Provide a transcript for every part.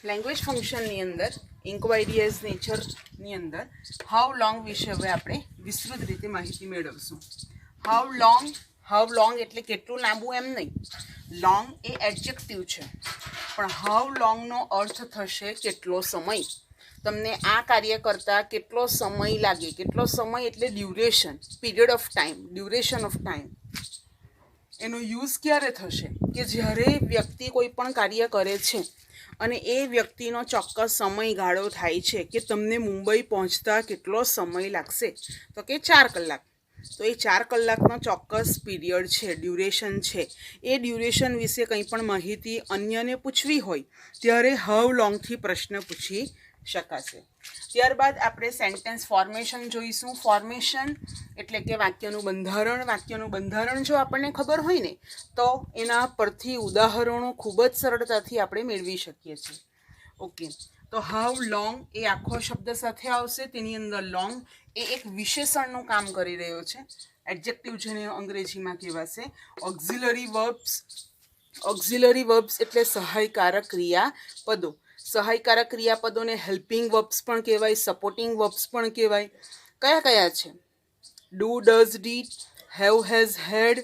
Language ફંક્શનની અંદર inquiry as નેચરની અંદર હાઉ લોંગ વિશે હવે આપણે વિસ્તૃત રીતે માહિતી મેળવશું. હાઉ લોંગ એટલે કેટલું લાંબુ એમ નહીં. લોંગ એ એડજેક્ટિવ છે, પણ હાઉ લોંગનો અર્થ થશે કેટલો સમય. તમને આ કાર્ય કરતાં કેટલો સમય લાગે. કેટલો સમય એટલે duration, period of time, duration of time. એનો યુઝ ક્યારે થશે કે જ્યારે વ્યક્તિ કોઈ પણ કાર્ય કરે છે અને એ વ્યક્તિનો ચોક્કસ સમયગાળો થાય છે કે તમને મુંબઈ પહોંચતા કેટલો સમય લાગશે, તો કે 4 કલાક. તો એ 4 કલાકનો ચોક્કસ પીરિયડ છે, ડ્યુરેશન છે. એ ડ્યુરેશન વિશે કંઈ પણ માહિતી અન્યને પૂછવી હોય ત્યારે હાઉ લોંગથી પ્રશ્ન પૂછી શકાશે. ત્યારબાદ આપણે સેન્ટેન્સ ફોર્મેશન જોઈશું. ફોર્મેશન એટલે કે વાક્યનું બંધારણ. વાક્યનું બંધારણ જો આપણને ખબર હોય ને તો એના પરથી ઉદાહરણો ખૂબ જ સરળતાથી આપણે મેળવી શકીએ છીએ. ઓકે, તો હાઉ લોંગ એ આખો શબ્દ સાથે આવશે. તેની અંદર લોંગ એ એક વિશેષણનું કામ કરી રહ્યો છે, એડજેક્ટિવ જેને અંગ્રેજીમાં કહેવાશે. ઓક્ઝિલરી વર્બ્સ એટલે સહાયકારક ક્રિયાપદો. સહાયકારક ક્રિયાપદોને હેલ્પિંગ વર્બ્સ પણ કહેવાય, સપોર્ટિંગ વર્બ્સ પણ કહેવાય. કયા કયા છે? Do, does, did, have, has, had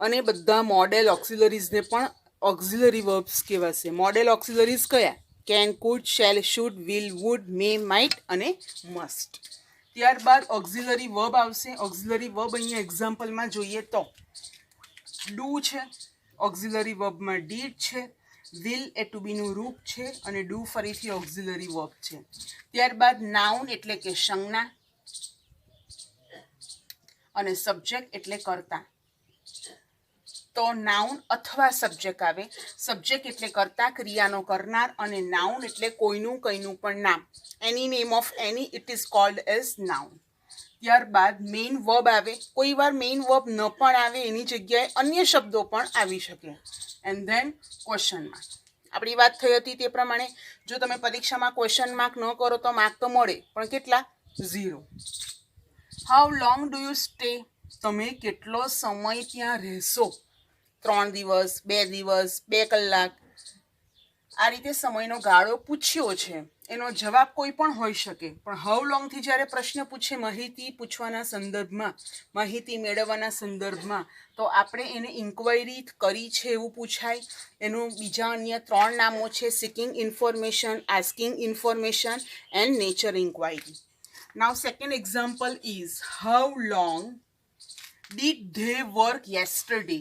અને બધા મોડેલ ઓક્સિલરીઝને પણ ઓક્સિલરી વર્બ્સ કહેવાશે. મોડેલ ઓક્સિલરીઝ કયા? Can, could, shall, should, will, would, may, might અને મસ્ટ. ત્યારબાદ ઓક્સિલરી વર્બ આવશે. ઓક્સિલરી વર્બ અહીંયા એક્ઝામ્પલમાં જોઈએ તો ડુ છે, ઓક્સિલરી વર્બમાં ડીડ છે, વિલ એ ટુ બીનું રૂપ છે અને ડુ ફરીથી ઓક્સિલરી વર્બ છે. ત્યારબાદ નાઉન એટલે કે સંજ્ઞા અને સબ્જેક્ટ એટલે કર્તા. તો નાઉન અથવા સબ્જેક્ટ આવે. સબ્જેક્ટ એટલે કર્તા, ક્રિયાનો કરનાર, અને નાઉન એટલે કોઈનું કંઈનું પણ નામ. Any name of any it is called as noun. ત્યારબાદ મેઇન વર્બ આવે. કોઈ વાર મેઇન વર્બ ન પણ આવે, એની જગ્યાએ અન્ય શબ્દો પણ આવી શકે. And then question mark. આપણી વાત થઈ હતી તે પ્રમાણે જો તમે પરીક્ષામાં ક્વેશ્ચન માર્ક ન કરો તો માર્ક તો મળે, પણ કેટલા? 0. How long do you stay? તમે કેટલો સમય ત્યાં રહેશો? 3 દિવસ, 2 દિવસ, 2 કલાક. આ રીતે સમયનો ગાળો પૂછ્યો છે. એનો જવાબ કોઈ પણ હોઈ શકે, પણ હાઉ લોંગથી જ્યારે પ્રશ્ન પૂછે માહિતી પૂછવાના સંદર્ભમાં, માહિતી મેળવવાના સંદર્ભમાં, તો આપણે એને ઇન્ક્વાયરી કરી છે એવું પૂછાય. એનું બીજા અન્ય 3 નામો છે: seeking information, asking information and nature inquiry. Now second example is how long did they work yesterday?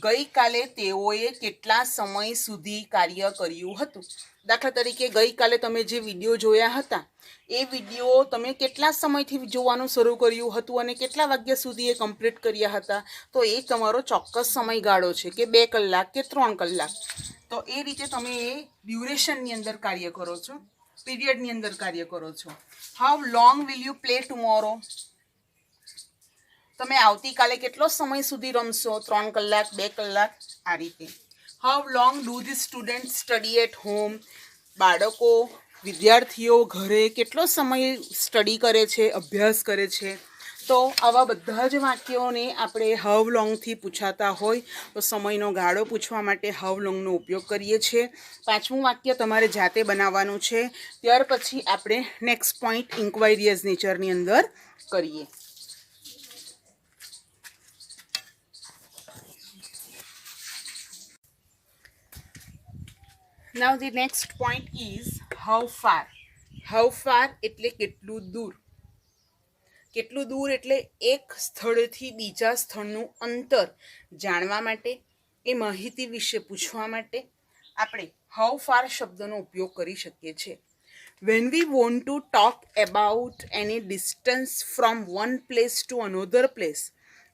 ગઈકાલે તેઓએ કેટલા સમય સુધી કાર્ય કર્યું હતું? દાખલા તરીકે ગઈકાલે તમે જે વિડીયો જોયા હતા એ વિડીયો તમે કેટલા સમયથી જોવાનું શરૂ કર્યું હતું અને કેટલા વાગ્યા સુધી એ કમ્પ્લીટ કર્યા હતા? તો એ તમારો ચોક્કસ સમયગાળો છે કે 2 કલાક કે 3 કલાક. તો એ રીતે તમે એ ડ્યુરેશનની અંદર કાર્ય કરો છો, પીરિયડની અંદર કાર્ય કરો છો. How long will you play tomorrow? તમે આવતીકાલે કેટલો સમય સુધી રમશો? 3 કલાક, 2 કલાક, આ રીતે. How long do the student study at home? બાળકો, વિદ્યાર્થીઓ ઘરે કેટલો સમય સ્ટડી કરે છે, અભ્યાસ કરે છે? તો આવા બધા જ વાક્યોને આપણે હાઉ લોંગથી પૂછાતા હોય તો સમયનો ગાળો પૂછવા માટે હાઉ લોંગનો ઉપયોગ કરીએ છીએ. 5મું વાક્ય તમારે જાતે બનાવવાનું છે. ત્યાર પછી આપણે નેક્સ્ટ પોઈન્ટ ઇન્ક્વાયરી એઝ નેચરની અંદર કરીએ. Now the next point is how far. How far એટલે કેટલું દૂર. કેટલું દૂર એટલે એક સ્થળથી બીજા સ્થળનું અંતર જાણવા માટે, એ માહિતી વિશે પૂછવા માટે આપણે how far શબ્દનો ઉપયોગ કરી શકીએ છીએ. When we want to talk about any distance from one place to another place,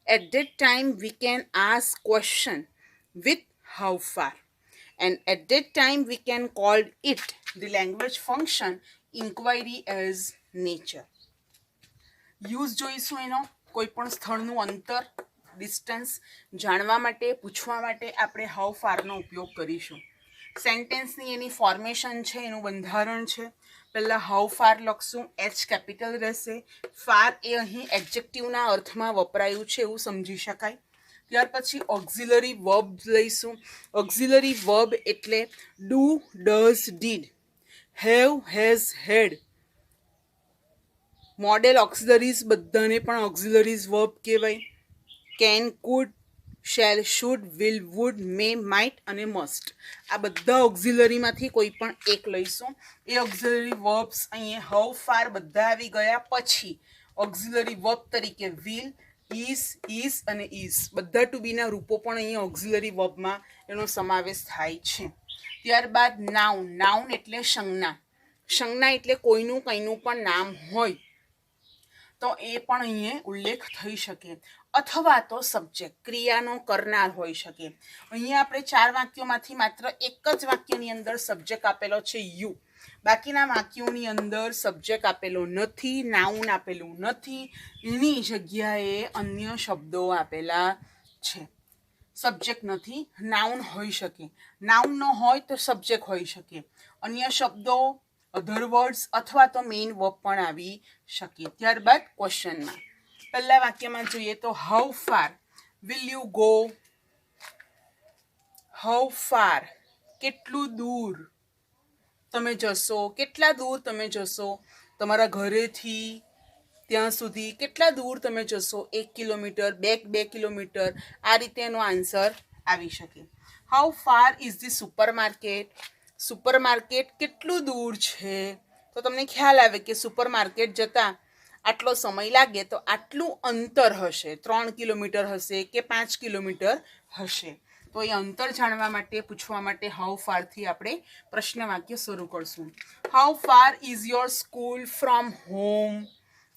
at that time we can ask question with how far. And at that time we can call it the language function inquiry as nature. Use જોઈશું એનો. કોઈ પણ સ્થળનું અંતર, distance જાણવા માટે, પૂછવા માટે આપણે હાઉ ફારનો ઉપયોગ કરીશું. સેન્ટેન્સની એની ફોર્મેશન છે, એનું બંધારણ છે. પહેલાં હાઉ ફાર લખશું, એચ કેપિટલ રહેશે. ફાર એ અહીં એડજેક્ટિવના અર્થમાં વપરાયું છે એવું સમજી શકાય. ત્યાર પછી ઓક્ઝિલરી વર્બ લઈશું. ઓક્ઝિલરી વર્બ એટલે do, does, did, have, has, had. Modal auxiliaries બધાને પણ ઓક્ઝિલરીઝ વર્બ કહેવાય. Can, could, shall, should, will, would, may, might અને મસ્ટ. આ બધા ઓક્ઝિલરીમાંથી કોઈ પણ એક લઈશું. એ ઓક્ઝિલરી વર્બ્સ અહીંયા હાઉ ફાર બધા આવી ગયા. પછી ઓક્ઝિલરી વર્બ તરીકે વિલ, ઇઝ અને ઇઝ બધા ટુ બીના રૂપો પણ અહીંયા ઓક્ઝિલરી વર્બમાં એનો સમાવેશ થાય છે. ત્યારબાદ નાઉન. નાઉન એટલે સંજ્ઞા. સંજ્ઞા એટલે કોઈનું કંઈનું પણ નામ હોય તો એ પણ અહીંયા ઉલ્લેખ થઈ શકે. અથવા તો સબ્જેક્ટ ક્રિયાનો કરનાર હોઈ શકે. અહીંયા આપણે 4 વાક્યોમાંથી માત્ર એક જ વાક્યની અંદર સબ્જેક્ટ આપેલો છે યુ. બાકીના વાક્યોની અંદર સબ્જેક્ટ આપેલો નથી, નાઉન આપેલું નથી, એની જગ્યાએ અન્ય શબ્દો આપેલા છે. સબ્જેક્ટ નથી, નાઉન હોઈ શકે. નાઉન ન હોય તો સબ્જેક્ટ હોઈ શકે. અન્ય શબ્દો, અધર વર્ડ્સ અથવા તો મેઇન વર્બ પણ આવી શકે. ત્યારબાદ ક્વેશ્ચનમાં પહેલા વાક્યમાં જોઈએ તો how far will you go. How far કેટલું દૂર તમે જશો, કેટલા દૂર તમે જશો તમારા ઘરેથી ત્યાં સુધી. કેટલા દૂર તમે જશો, 1 કિલોમીટર, 2 કિલોમીટર. આ રીતે એનો આન્સર આવી શકે. How far is the supermarket. Supermarket કેટલું દૂર છે તો તમને ખ્યાલ આવે કે સુપરમાર્કેટ જતાં આટલો સમય લાગે તો આટલું અંતર હશે. 3 કિલોમીટર હશે કે 5 કિલોમીટર હશે. તો એ અંતર જાણવા માટે પૂછવા માટે હાઉ ફારથી આપણે પ્રશ્ન વાક્ય શરૂ કરશું. How far is your school from home.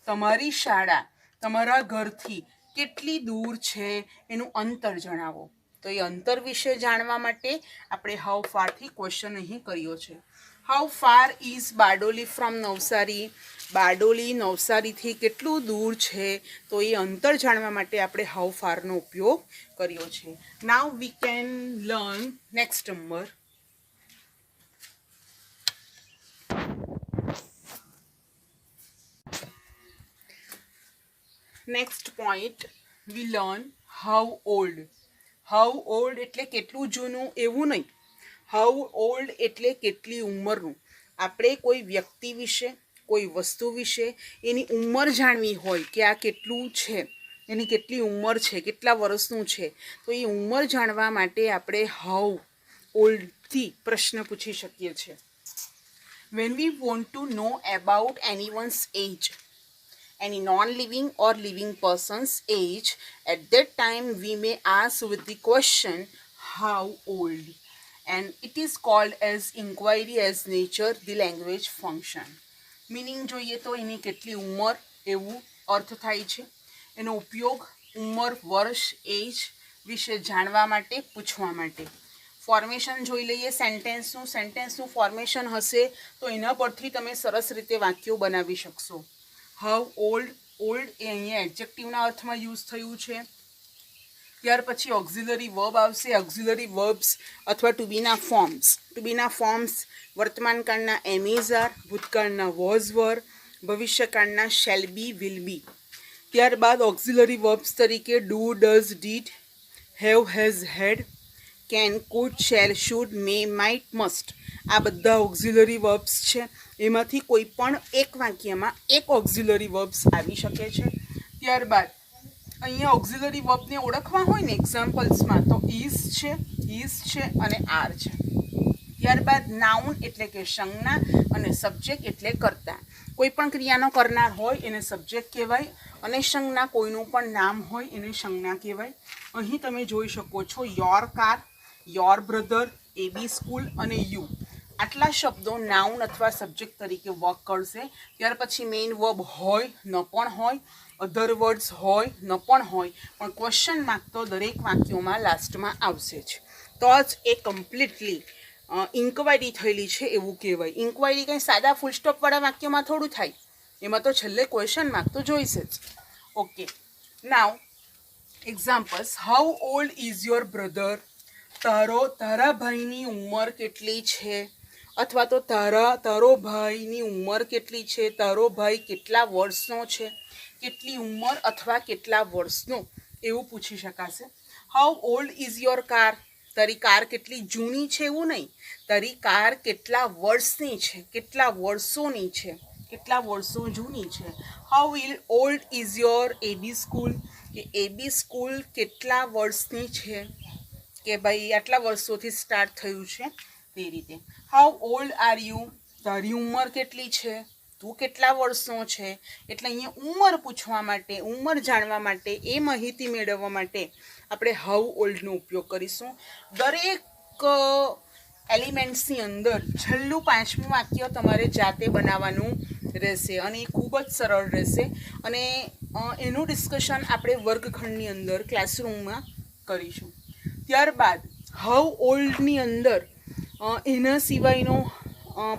તમારી શાળા તમારા ઘરથી કેટલી દૂર છે એનું અંતર જણાવો. તો એ અંતર વિશે જાણવા માટે આપણે હાઉ ફારથી ક્વેશ્ચન અહીં કર્યો છે. How far is Bardoli from Navsari. Bardoli નવસારીથી કેટલું દૂર છે તો એ અંતર જાણવા માટે આપણે હાઉ ફારનો ઉપયોગ કર્યો છે. Now we can learn next number. Next point we learn how old. How old એટલે કેટલું જૂનું એવું નહીં. હાઉ ઓલ્ડ એટલે કેટલી ઉંમરનું. આપણે કોઈ વ્યક્તિ વિશે, કોઈ વસ્તુ વિશે એની ઉંમર જાણવી હોય કે આ કેટલું છે, એની કેટલી ઉંમર છે, કેટલા વર્ષનું છે, તો એ ઉંમર જાણવા માટે આપણે હાઉ ઓલ્ડથી પ્રશ્ન પૂછી શકીએ છીએ. When we want to know about anyone's age, any non-living or living person's age, at that time we may ask with the question how old, and it is called as inquiry as nature the language function. Meaning જોઈએ તો એની કેટલી ઉંમર એવું અર્થ થાય છે. એનો ઉપયોગ ઉંમર, વર્ષ, એજ વિશે જાણવા માટે, પૂછવા માટે. ફોર્મેશન જોઈ લઈએ સેન્ટેન્સનું. સેન્ટેન્સનું ફોર્મેશન હશે તો એના પરથી તમે સરસ રીતે વાક્યો બનાવી શકશો. હાઉ ઓલ્ડ, ઓલ્ડ એ અહીંયા એડજેક્ટિવના અર્થમાં યુઝ થયું છે. ત્યાર પછી ઓક્ઝિલરી વર્બ આવશે. ઓક્ઝિલરી વર્બ્સ અથવા ટુ બીના ફોર્મ્સ. ટુ બીના ફોર્મ્સ વર્તમાનકાળના એમ ઇઝ આર, ભૂતકાળના વોઝ વર, ભવિષ્યકાળના શેલ બી, વિલ બી. ત્યારબાદ ઓક્ઝિલરી વર્બ્સ તરીકે do, does, did, have, has, had, can, could, shall, should, may, might, must. આ બધા ઓક્ઝિલરી વર્બ્સ છે. એમાંથી કોઈ પણ એક વાક્યમાં એક ઓક્ઝિલરી વર્બ્સ આવી શકે છે. ત્યારબાદ અહીંયા ઓક્ઝિલરી વર્બને ઓળખવા હોય ને એક્ઝામ્પલ્સમાં તો ઇઝ છે અને આર છે. ત્યારબાદ નાઉન એટલે કે સંજ્ઞા અને સબ્જેક્ટ એટલે કર્તા. કોઈ પણ ક્રિયાનો કરનાર હોય એને સબ્જેક્ટ કહેવાય અને સંજ્ઞા કોઈનું પણ નામ હોય એને સંજ્ઞા કહેવાય. અહીં તમે જોઈ શકો છો your car, your brother, A B school અને યુ. આટલા શબ્દો નાઉન અથવા સબ્જેક્ટ તરીકે વર્ક કરશે. ત્યાર પછી મેઇન વર્બ હોય, ન પણ હોય, અધર વર્ડ્સ હોય, ન પણ હોય, પણ ક્વેશ્ચન માર્ક તો દરેક વાક્યોમાં લાસ્ટમાં આવશે જ. તો જ એ કમ્પ્લીટલી ઇન્ક્વાયરી થયેલી છે એવું કહેવાય. ઇન્ક્વાયરી કંઈ સાદા ફૂલ સ્ટોપવાળા વાક્યમાં થોડું થાય, એમાં તો છેલ્લે ક્વેશ્ચન માર્ક તો જોઈશે જ. Okay, now examples. How old is your brother. તારા ભાઈની ઉંમર કેટલી છે, અથવા તો તારો ભાઈની ઉંમર કેટલી છે, તારો ભાઈ કેટલા વર્ષનો છે, કેટલી ઉંમર અથવા કેટલા વર્ષનો એવું પૂછી શકાશે. How old is your car? તારી કાર કેટલી જૂની છે એવું નહીં, તારી કાર કેટલા વર્ષની છે, કેટલા વર્ષોની છે, કેટલા વર્ષો જૂની છે. How old is your A B school? કે એબી સ્કૂલ કેટલા વર્ષની છે, કે ભાઈ આટલા વર્ષોથી સ્ટાર્ટ થયું છે તે રીતે. How old are you? તારી ઉંમર કેટલી છે, તું કેટલા વર્ષનો છે. એટલે અહીંયા ઉંમર પૂછવા માટે, ઉંમર જાણવા માટે, એ માહિતી મેળવવા માટે આપણે હાઉ ઓલ્ડનો ઉપયોગ કરીશું. દરેક એલિમેન્ટ્સની અંદર છેલ્લું પાંચમું વાક્ય તમારે જાતે બનાવવાનું રહેશે અને એ ખૂબ જ સરળ રહેશે અને એનું ડિસ્કશન આપણે વર્ગખંડની અંદર ક્લાસરૂમમાં કરીશું. ત્યારબાદ હાઉ ઓલ્ડની અંદર એના સિવાયનો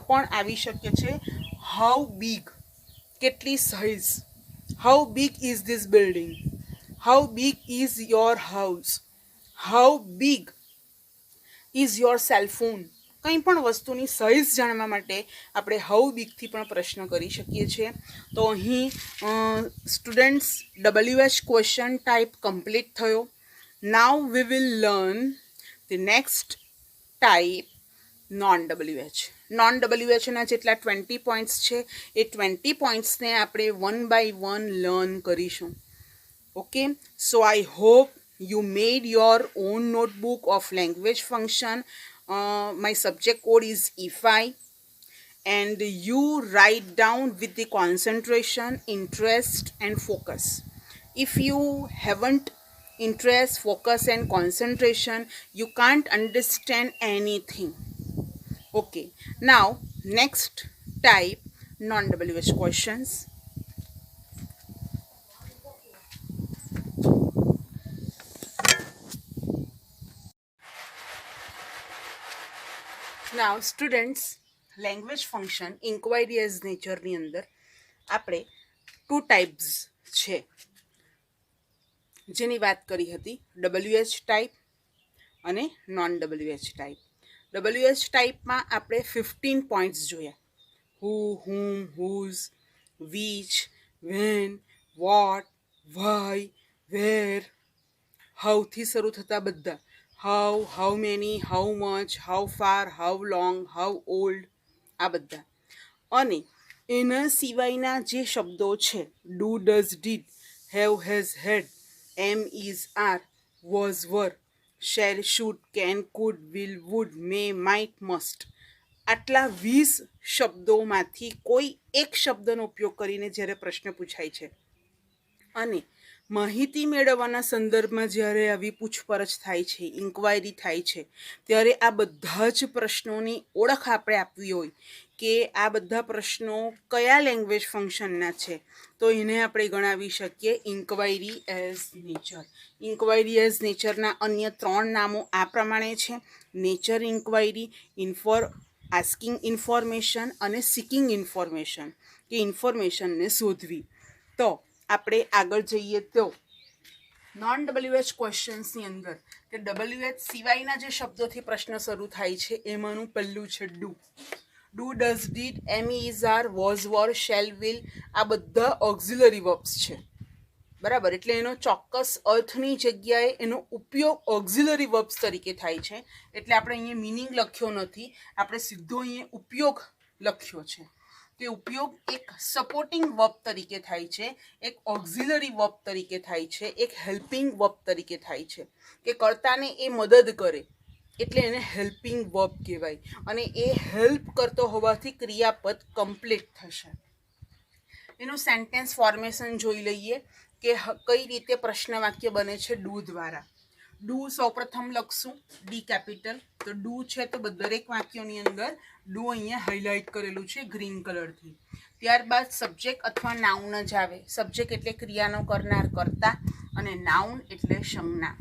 પણ આવી શકે છે હાઉ બિગ, કેટલી size. How big is this building? How big is your house? How big is your cell phone? કંઈ પણ વસ્તુની સાઇઝ જાણવા માટે આપણે હાઉ બિગથી પણ પ્રશ્ન કરી શકીએ છીએ. તો અહીં students WH question type complete થયો. Now we will learn the next type non-WH. non-WHના જેટલા 20 પોઈન્ટ્સ છે એ 20 પોઈન્ટ્સને આપણે 1 by 1 લર્ન કરીશું. Okay, so I hope you made your own notebook of language function. My subject code is E5 and you write down with the concentration, interest and focus. If you haven't interest, focus and concentration, you can't understand anything. Okay, now next type non-WH questions. Now students, language function inquiry as nature ની અંદર આપણે 2 types છે જેની વાત કરી હતી, WH type અને non-WH type. WH ટાઈપમાં આપણે 15 પોઈન્ટ્સ જોયા. who, whom, whose, which, when, what, why, where. હાઉથી શરૂ થતા બધા, how many, how much, how far, how long, how old, આ બધા. અને એના સિવાયના જે શબ્દો છે do, does, did, have, has, had, am, is, are, was, were, shall, should, can, could, will, would, may, might, must. આટલા 20 શબ્દોમાંથી કોઈ એક શબ્દનો ઉપયોગ કરીને જ્યારે પ્રશ્ન પૂછાય છે અને માહિતી મેળવવાના સંદર્ભમાં જ્યારે આવી પૂછપરછ થાય છે, ઇન્ક્વાયરી થાય છે, ત્યારે આ બધા જ પ્રશ્નોની ઓળખ આપણે આપવી હોય કે આ બધા પ્રશ્નો કયા લેંગ્વેજ ફંક્શનના છે, તો એને આપણે ગણાવી શકીએ inquiry as nature. Inquiry as નેચરના અન્ય 3 નામો આ પ્રમાણે છે: નેચર ઇન્ક્વાયરી, આસ્કિંગ ઇન્ફોર્મેશન અને સિકિંગ ઇન્ફોર્મેશન, કે ઇન્ફોર્મેશનને શોધવી. તો આપણે આગળ જઈએ તો non-WH ક્વેશ્ચન્સની અંદર કે WH સિવાયના જે શબ્દોથી પ્રશ્ન શરૂ થાય છે એમાંનું પહેલું છે do. Do, does, did, am, is, are, was, were, shall, will, આ બધા ઓક્ઝિલરી વર્બ્સ છે. બરાબર, એટલે એનો ચોક્કસ અર્થની જગ્યાએ એનો ઉપયોગ ઓક્ઝિલરી વર્બ્સ તરીકે થાય છે. એટલે આપણે અહીંયા મિનિંગ લખ્યો નથી, આપણે સીધો અહીંયા ઉપયોગ લખ્યો છે. તે ઉપયોગ એક સપોર્ટિંગ વર્બ તરીકે થાય છે, એક ઓક્ઝિલરી વર્બ તરીકે થાય છે, એક હેલ્પિંગ વર્બ તરીકે થાય છે, કે કર્તાને એ મદદ કરે એટલે એને હેલ્પિંગ વર્બ કહેવાય અને એ હેલ્પ કરતો હોવાથી ક્રિયાપદ કમ્પ્લીટ થશે. એનું સેન્ટેન્સ ફોર્મેશન જોઈ લઈએ કે કઈ રીતે પ્રશ્ન વાક્ય બને છે ડુ દ્વારા. ડુ સૌપ્રથમ લખશું ડી કેપિટલ. તો ડુ છે તો દરેક વાક્યોની અંદર ડુ અહીંયા હાઇલાઇટ કરેલું છે ગ્રીન કલરથી. ત્યારબાદ સબ્જેક્ટ અથવા નાઉન જ આવે. સબ્જેક્ટ એટલે ક્રિયાનો કરનાર કર્તા અને નાઉન એટલે સંજ્ઞા.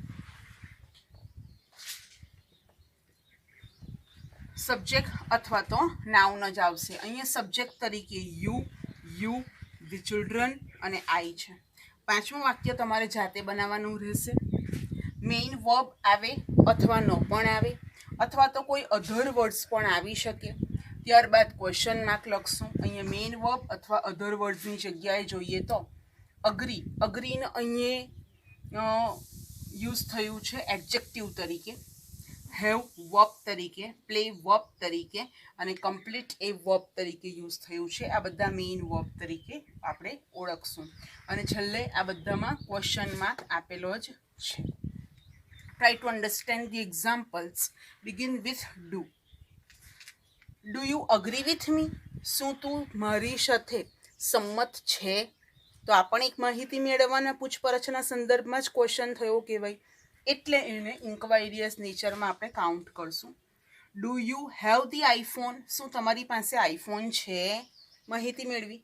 સબ્જેક્ટ અથવા તો નાઉન જ આવશે. અહીંયા સબ્જેક્ટ તરીકે યુ, ધ ચિલ્ડ્રન અને આઈ છે. 5મું વાક્ય તમારે જાતે બનાવવાનું રહેશે. મેઇન વર્બ આવે અથવા ન પણ આવે અથવા તો કોઈ અધર વર્ડ્સ પણ આવી શકે. ત્યારબાદ ક્વેશ્ચન માર્ક લખશું. અહીંયા મેઇન વર્બ અથવા અધર વર્ડ્સની જગ્યાએ જોઈએ તો અગ્રી. અગ્રીને અહીંયા યુઝ થયું છે એડજેક્ટિવ તરીકે, હેવ વર્બ તરીકે, પ્લે વર્બ તરીકે અને કમ્પ્લીટ એ વર્બ તરીકે યુઝ થયું છે. આ બધા મેઇન વર્બ તરીકે આપણે ઓળખશું. અને છેલ્લે આ બધામાં ક્વેશ્ચન માર્ક આપેલો જ છે. Try to understand the examples. Begin with do. Do you agree with me? શું તું મારી સાથે સંમત છે? તો આ પણ એક માહિતી મેળવવાના પૂછપરછના સંદર્ભમાં જ ક્વેશ્ચન થયો કહેવાય, એટલે એને ઇન્ક્વાયરિયસ નેચરમાં આપણે કાઉન્ટ કરશું. Do you have the iPhone? શું તમારી પાસે આઈફોન છે? માહિતી મેળવી.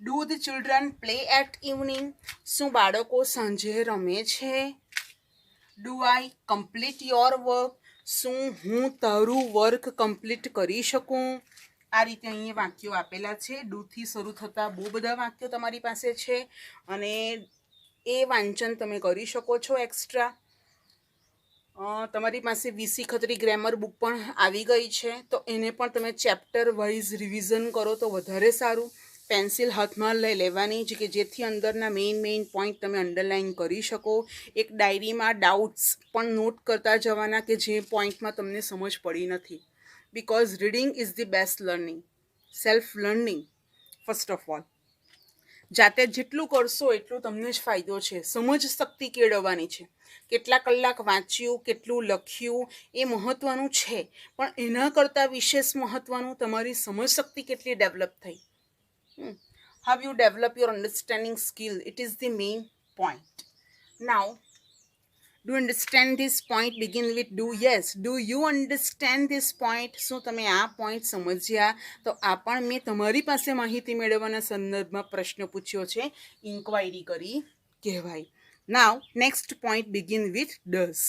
Do the children play at evening? શું બાળકો સાંજે રમે છે? Do I complete your work? શું હું તારું વર્ક કમ્પ્લીટ કરી શકું? આ રીતે અહીંયા વાક્યો આપેલા છે. ડુથી શરૂ થતા બહુ બધા વાક્યો તમારી પાસે છે અને એ વાંચન તમે કરી શકો છો એક્સ્ટ્રા. તમારી પાસે વીસી ખત્રી ગ્રામર બુક પણ આવી ગઈ છે, તો એને પણ તમે ચેપ્ટર વાઇઝ રિવિઝન કરો તો વધારે સારું. પેન્સિલ હાથમાં લઈ લેવાની જ કે જેથી અંદરના મેઇન પોઈન્ટ તમે અંડરલાઇન કરી શકો. એક ડાયરીમાં ડાઉટ્સ પણ નોટ કરતા જવાના કે જે પોઈન્ટમાં તમને સમજ પડી નથી. because reading is the best learning, self learning first of all. જાતે જેટલું કરશો એટલું તમને જ ફાયદો છે. સમજ શક્તિ કેળવવાની છે. કેટલા કલાક વાંચ્યું, કેટલું લખ્યું એ મહત્વનું છે, પણ એના કરતાં વિશેષ મહત્વનું તમારી સમજ શક્તિ કેટલી ડેવલપ થઈ. How you develop your understanding skill, it is the main point. Now do you understand this point? Begin with do. Yes, do you understand this point? શું તમે આ પોઈન્ટ સમજ્યા? તો આ પણ મેં તમારી પાસે માહિતી મેળવવાના સંદર્ભમાં પ્રશ્ન પૂછ્યો છે, ઇન્ક્વાયરી કરી કહેવાય. Now next point begin with does.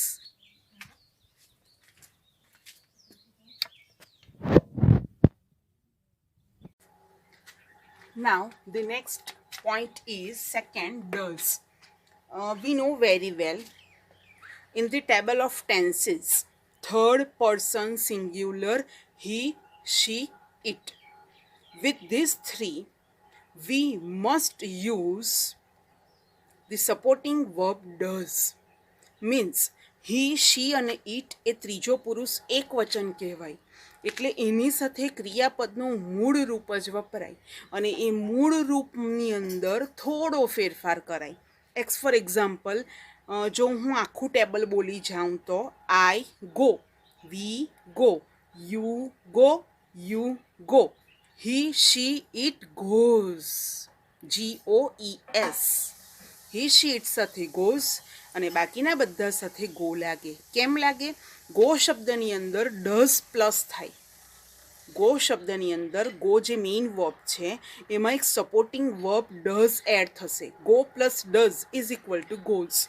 Now the next point is second, does. We know very well in the table of tenses, third person singular, he, she, it. With these three, we must use the supporting verb does. Means he, she અને it એ ત્રીજો પુરુષ એક વચન કહેવાય. એટલે એની સાથે ક્રિયાપદનું મૂળ રૂપ જ વપરાય અને એ મૂળ રૂપની અંદર થોડો ફેરફાર કરાય. ફોર એક્ઝામ્પલ, જો હું આખું ટેબલ બોલી જાઉં તો I go, we go, you go, you go, he, she, it goes, GOES. He, she, it સાથે ગોઝ અને બાકીના બધા સાથે ગો લાગે. કેમ લાગે? ગો શબ્દની અંદર ડઝ પ્લસ થાય. ગો શબ્દની અંદર ગો જે મેઇન વર્બ છે એમાં એક સપોર્ટિંગ વર્બ ડઝ એડ થશે. Go plus does is equal to goes.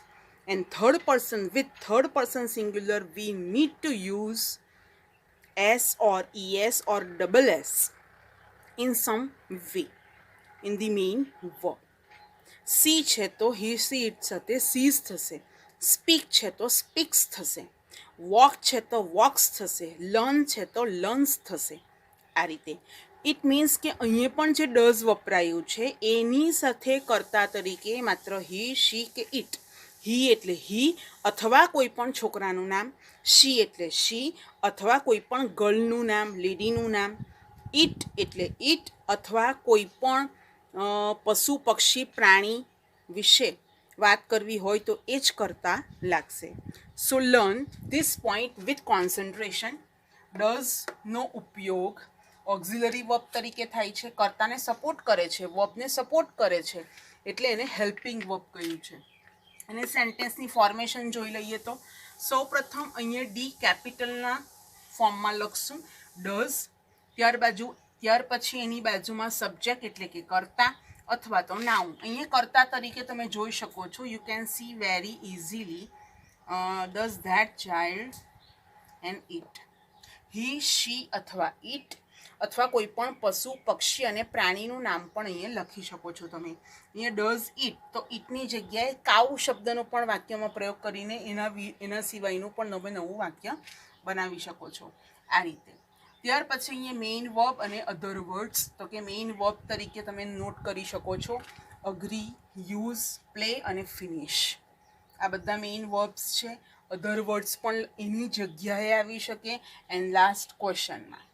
And third person, with third person singular, we need to use S or ES or double S in some way in the main verb. See છે તો he, she, it સાથે sees થશે. Speak છે તો speaks થશે. Walk છે તો walks થશે. Learn છે તો learns થશે. આ રીતે ઇટ મીન્સ કે અહીંયા પણ જે ડઝ વપરાયું છે એની સાથે કર્તા તરીકે માત્ર હી, શી કે ઇટ. હી એટલે હી અથવા કોઈ પણ છોકરાનું નામ, શી એટલે શી અથવા કોઈ પણ ગર્લનું નામ, લેડીનું નામ, ઇટ એટલે ઇટ અથવા કોઈ પણ પશુ પક્ષી પ્રાણી વિશે વાત કરવી હોય તો એ જ કરતા લાગશે. So learn this point with concentration. ડઝનો ઉપયોગ ઓક્ઝિલરી વર્બ તરીકે થાય છે. કર્તાને સપોર્ટ કરે છે, વર્બને સપોર્ટ કરે છે, એટલે એને હેલ્પિંગ વર્બ કહ્યું છે. અને સેન્ટેન્સની ફોર્મેશન જોઈ લઈએ તો સૌપ્રથમ અહીંયા ડી કેપિટલના ફોર્મમાં લખશું ડઝ. ત્યાર પછી એની બાજુમાં સબ્જેક્ટ એટલે કે કર્તા અથવા તો નાઉન. અહીંયા કર્તા તરીકે તમે જોઈ શકો છો. You can see very easily does that child and it. He, she અથવા ઇટ અથવા કોઈ પણ પશુ પક્ષી અને પ્રાણીનું નામ પણ અહીંયા લખી શકો છો તમે. અહીંયા ડઝ ઇટ તો ઇટની જગ્યાએ કાઉ શબ્દનો પણ વાક્યમાં પ્રયોગ કરીને એના સિવાયનું પણ નવું વાક્ય બનાવી શકો છો આ રીતે. ત્યાર પછી અહીંયા મેઇન વર્બ અને અધર વર્ડ્સ. તો કે મેઇન વર્બ તરીકે તમે નોટ કરી શકો છો અગ્રી, યુઝ, પ્લે અને ફિનિશ. આ બધા મેઇન વર્બ્સ છે. અધર વર્ડ્સ પણ એની જગ્યાએ આવી શકે. એન્ડ લાસ્ટ ક્વેશ્ચનમાં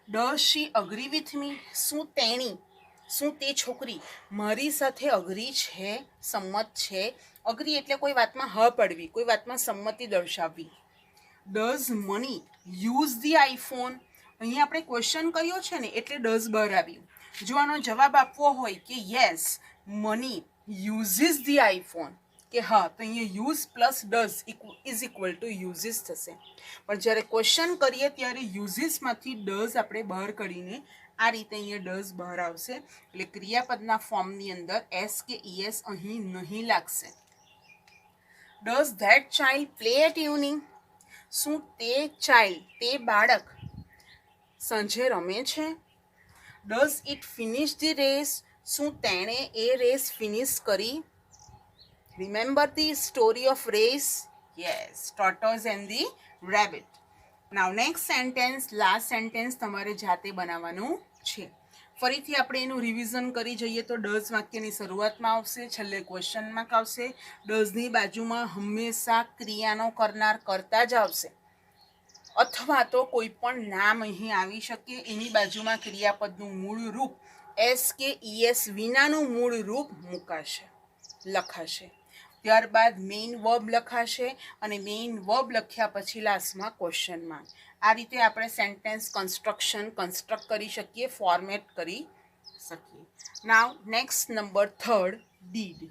does she agree with me, શું તે છોકરી મારી સાથે અગ્રી છે, સંમત છે. અગ્રી એટલે કોઈ વાતમાં હ પડવી, કોઈ વાતમાં સંમતિ દર્શાવવી. Does money use the iPhone, અહીંયા આપણે ક્વેશ્ચન કર્યો છે ને એટલે ડઝ બહાર આવ્યું. જો આનો જવાબ આપવો હોય કે yes money uses the iPhone, કે હા, તો અહીંયા use plus does is equal to uses થશે. પણ જ્યારે ક્વેશ્ચન કરીએ ત્યારે યુઝીસમાંથી ડઝ આપણે બહાર કાઢીને આ રીતે અહીંયા ડઝ બહાર આવશે. એટલે ક્રિયાપદના ફોર્મની અંદર એસ કે ઈએસ અહીં નહીં લાગશે. Does that child play at evening, શું તે બાળક સાંજે રમે છે. Does it finish the race, શું તેણે એ રેસ ફિનિશ કરી. Remember the story of race, yes, tortoise and the rabbit. Now next sentence, last sentence તમારે જાતે બનાવવાનું છે. ફરીથી આપણે એનું રિવિઝન કરી જઈએ તો ડઝ વાક્યની શરૂઆતમાં આવશે, છેલ્લે ક્વેશ્ચન માર્ક આવશે. ડઝની બાજુમાં હંમેશા ક્રિયાનો કરનાર કરતા જ આવશે, અથવા તો કોઈ પણ નામ અહીં આવી શકે. એની બાજુમાં ક્રિયાપદનું મૂળ રૂપ એસ કે ઈએસ વિનાનું મૂળ રૂપ લખાશે. ત્યારબાદ મેઇન વર્બ લખાશે અને મેઇન વર્બ લખ્યા પછી લાસ્ટમાં ક્વેશ્ચન માર્ક. આ રીતે આપણે સેન્ટેન્સ કન્સ્ટ્રક્ટ કરી શકીએ, ફોર્મેટ કરી શકીએ. Now next number 3, did.